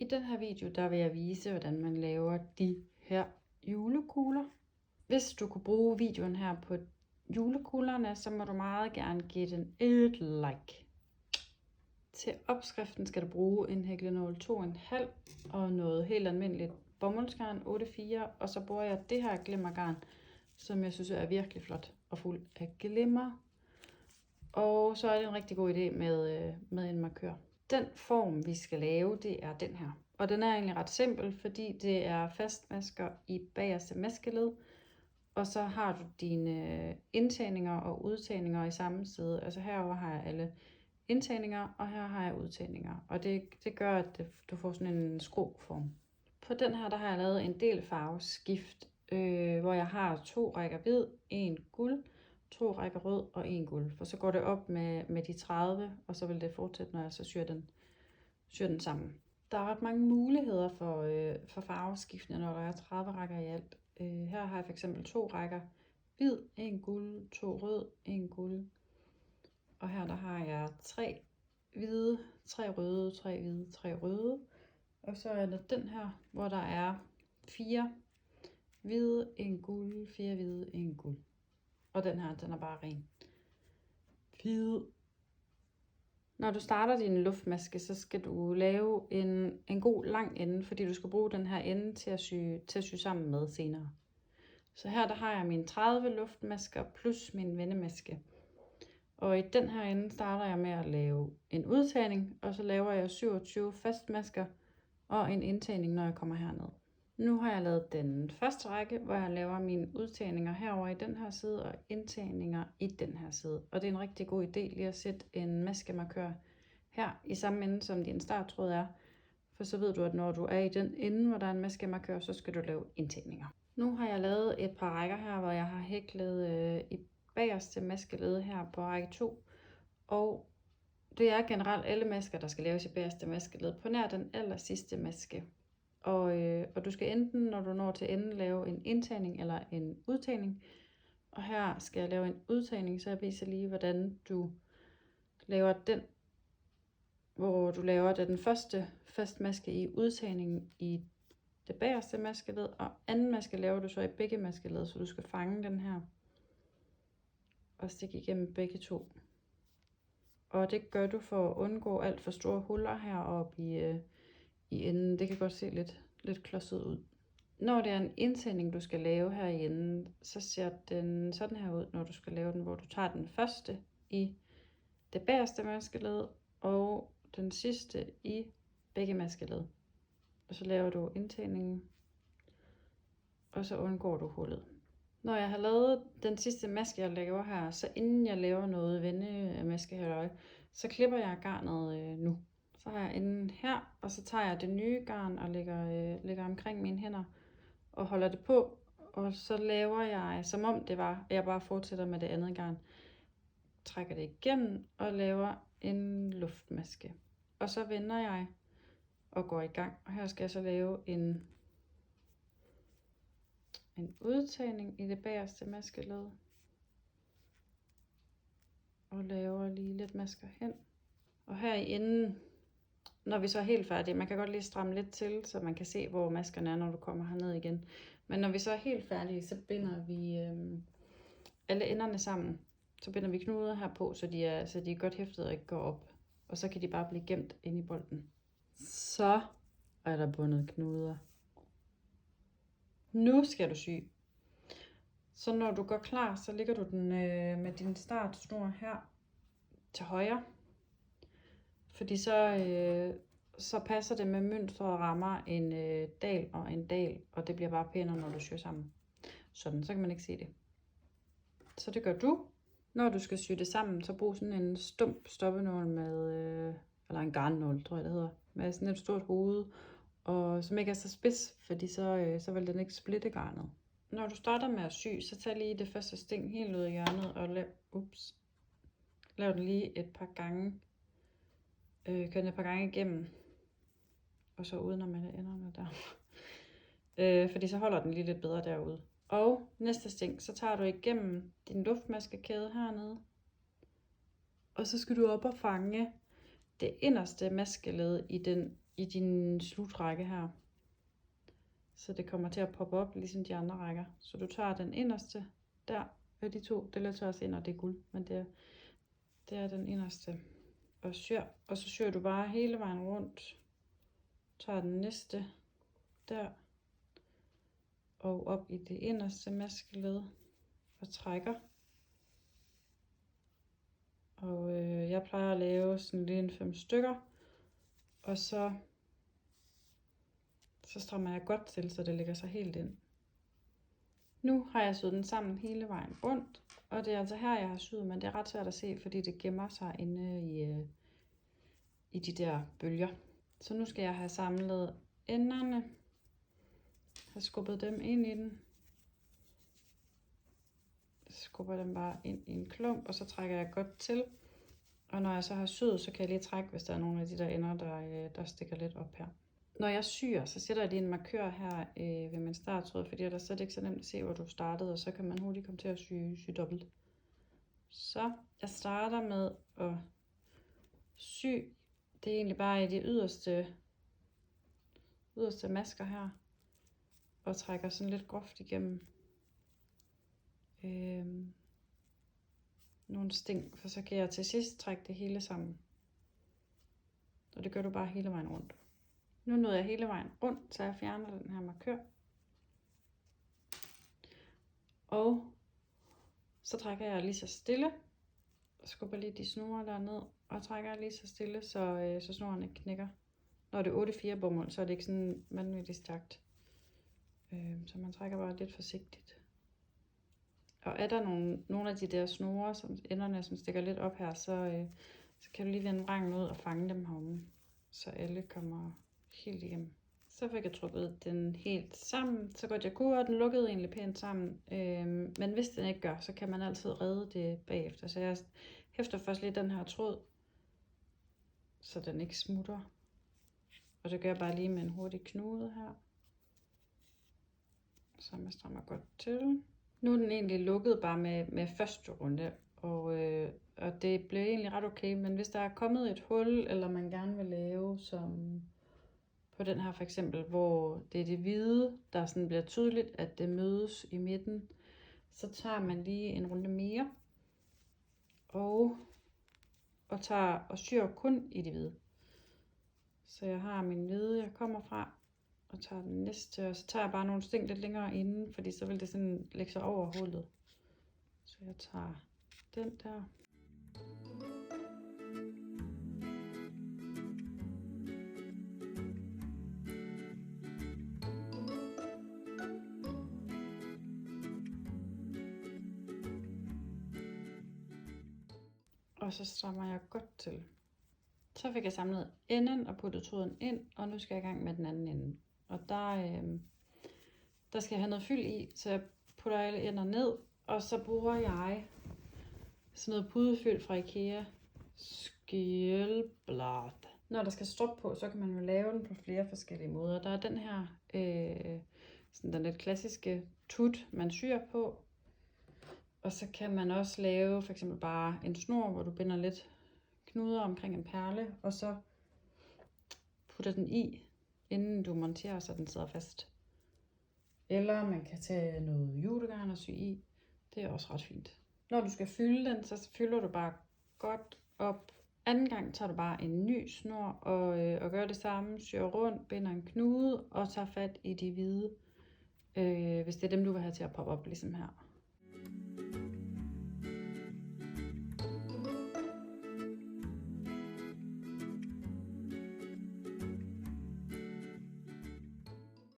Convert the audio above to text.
den her video, der vil jeg vise, hvordan man laver de her julekugler. Hvis du kunne bruge videoen her på julekuglerne, så må du meget gerne give den et like. Til opskriften skal du bruge en hæklenål 2,5 og noget helt almindeligt bomuldsgarn 8,4, og så bruger jeg det her glimmergarn, som jeg synes er virkelig flot og fuld af glimmer. Og så er det en rigtig god idé med en markør. Den form, vi skal lave, det er den her. Og den er egentlig ret simpel, fordi det er fastmasker i bagerste maskeled. Og så har du dine indtagninger og udtagninger i samme side. Altså herover har jeg alle indtagninger, og her har jeg udtagninger. Og det gør, at du får sådan en skrueform. På den her, der har jeg lavet en del farveskift, hvor jeg har 2 rækker hvid, 1 guld, 2 rækker rød og 1 guld. For så går det op med de 30, og så vil det fortsætte, når jeg så syr den sammen. Der er ret mange muligheder for farveskiftene, når der er 30 rækker i alt. Her har jeg for eksempel 2 rækker hvid, 1 guld, 2 rød, 1 guld. Og her der har jeg 3 hvide, 3 røde, 3 hvide, 3 røde. Og så er der den her, hvor der er 4 hvide, 1 guld, 4 hvide, 1 guld. Og den her, den er bare ren hvid. Når du starter din luftmaske, så skal du lave en god lang ende, fordi du skal bruge den her ende til at sy sammen med senere. Så her der har jeg mine 30 luftmasker plus min vendemaske. Og i den her ende starter jeg med at lave en udtagning, og så laver jeg 27 fastmasker og en indtagning, når jeg kommer herned. Nu har jeg lavet den første række, hvor jeg laver mine udtagninger herover i den her side og indtagninger i den her side. Og det er en rigtig god idé lige at sætte en maskemarkør her i samme ende, som din starttråd er. For så ved du, at når du er i den ende, hvor der er en maskemarkør, så skal du lave indtagninger. Nu har jeg lavet et par rækker her, hvor jeg har hæklet i bagerste maskeled her på række 2. Og det er generelt alle masker, der skal laves i bagerste maskeled på nær den aller sidste maske. Og du skal enten, når du når til enden, lave en indtagning eller en udtagning. Og her skal jeg lave en udtagning, så jeg viser lige, hvordan du laver den, hvor du laver den første fastmaske i udtagningen i det bagerste maskeled, og anden maske laver du så i begge maskeled, så du skal fange den her og stikke igennem begge to. Og det gør du for at undgå alt for store huller heroppe i enden. Det kan godt se lidt klodset ud. Når det er en indtagning, du skal lave her i enden, så ser den sådan her ud, når du skal lave den, hvor du tager den første i det bagerste maskeled og den sidste i begge maskeled. Og så laver du indtagningen, og så undgår du hullet. Når jeg har lavet den sidste maske, jeg laver her, så inden jeg laver noget vendemaske her, så klipper jeg garnet nu. Så har jeg enden her, og så tager jeg det nye garn og lægger omkring mine hænder og holder det på. Og så laver jeg, som om det var, jeg bare fortsætter med det andet garn. Trækker det igennem og laver en luftmaske. Og så vender jeg og går i gang. Og her skal jeg så lave en udtagning i det bagerste maskeled. Og laver lige lidt masker hen. Og her i enden, når vi så er helt færdige, man kan godt lige stramme lidt til, så man kan se, hvor maskerne er, når du kommer herned igen. Men når vi så er helt færdige, så binder vi alle enderne sammen. Så binder vi knuder her på, så de er godt hæftet og ikke går op. Og så kan de bare blive gemt inde i bolden. Så er der bundet knuder. Nu skal du sy. Så når du går klar, så ligger du den med din startsnor her til højre. Fordi så passer det med mønstret og rammer en dal og en dal, og det bliver bare pænere, når du syr sammen. Sådan, så kan man ikke se det. Så det gør du. Når du skal sy det sammen, så brug sådan en stump stoppenål med, eller en garnnål, tror jeg det hedder, med sådan et stort hoved, og som ikke er så spids, fordi så vil den ikke splitte garnet. Når du starter med at sy, så tag lige det første sting helt ud i hjørnet, og lav den lige et par gange. Kør den et par gange igennem, og så udenom alle enderne der. Fordi så holder den lige lidt bedre derude. Og næste sting, så tager du igennem din luftmaskekæde hernede. Og så skal du op og fange det inderste maskeled i den i din slutrække her. Så det kommer til at poppe op, ligesom de andre rækker. Så du tager den inderste der, og de to, det lader også ind, og det er guld, men det er den inderste. Og syr, og så syr du bare hele vejen rundt. Tager den næste der, og op i det inderste maskeled, og trækker. Og jeg plejer at lave sådan lige en 5 stykker, og så strammer jeg godt til, så det lægger sig helt ind. Nu har jeg syet den sammen hele vejen rundt, og det er altså her, jeg har syet, men det er ret svært at se, fordi det gemmer sig inde i de der bølger. Så nu skal jeg have samlet enderne, have skubbet dem ind i den. Skubber dem bare ind i en klump, og så trækker jeg godt til. Og når jeg så har syet, så kan jeg lige trække, hvis der er nogle af de der ender, der stikker lidt op her. Når jeg syr, så sætter jeg lige en markør her ved min starttråd, fordi ellers er det ikke så nemt at se, hvor du startede, og så kan man hurtigt komme til at sy dobbelt. Så jeg starter med at sy. Det er egentlig bare i de yderste masker her, og trækker sådan lidt groft igennem nogle sting, for så kan jeg til sidst trække det hele sammen. Og det gør du bare hele vejen rundt. Nu nåede jeg hele vejen rundt, så jeg fjerner den her markør. Og så trækker jeg lige så stille, og skubber lige de snore derned, og trækker lige så stille, så snoren ikke knækker. Når det er 8-4 bomuld, så er det ikke sådan vanvittigt stærkt. Så man trækker bare lidt forsigtigt. Og er der nogle af de der snore, enderne, som stikker lidt op her, så kan du lige vende vrangen ud og fange dem heromme, så alle kommer helt igennem. Så fik jeg trukket den helt sammen, så godt jeg kunne, og den lukkede egentlig pænt sammen. Men hvis den ikke gør, så kan man altid redde det bagefter. Så jeg hæfter først lige den her tråd, så den ikke smutter. Og det gør jeg bare lige med en hurtig knude her. Så jeg strammer godt til. Nu er den egentlig lukket bare med første runde, og det blev egentlig ret okay. Men hvis der er kommet et hul, eller man gerne vil lave som på den her for eksempel, hvor det er det hvide, der sådan bliver tydeligt, at det mødes i midten, så tager man lige en runde mere, og syr kun i det hvide. Så jeg har min hvide, jeg kommer fra, og tager den næste, og så tager jeg bare nogle sting lidt længere inden, fordi så vil det sådan lægge sig over hullet. Så jeg tager den der. Og så strammer jeg godt til. Så fik jeg samlet enden og puttet tråden ind, og nu skal jeg i gang med den anden ende. Og der skal jeg have noget fyld i, så jeg putter alle ender ned, og så bruger jeg sådan noget pudefyld fra IKEA. Skjælblad. Når der skal strop på, så kan man jo lave den på flere forskellige måder. Der er den her, sådan den lidt klassiske tut, man syr på. Og så kan man også lave for eksempel bare en snor, hvor du binder lidt knuder omkring en perle, og så putter den i, inden du monterer, så den sidder fast. Eller man kan tage noget julegarn og sy i. Det er også ret fint. Når du skal fylde den, så fylder du bare godt op. Anden gang tager du bare en ny snor og gør det samme. Syr rundt, binder en knude og tager fat i de hvide, hvis det er dem, du vil have til at poppe op, ligesom her.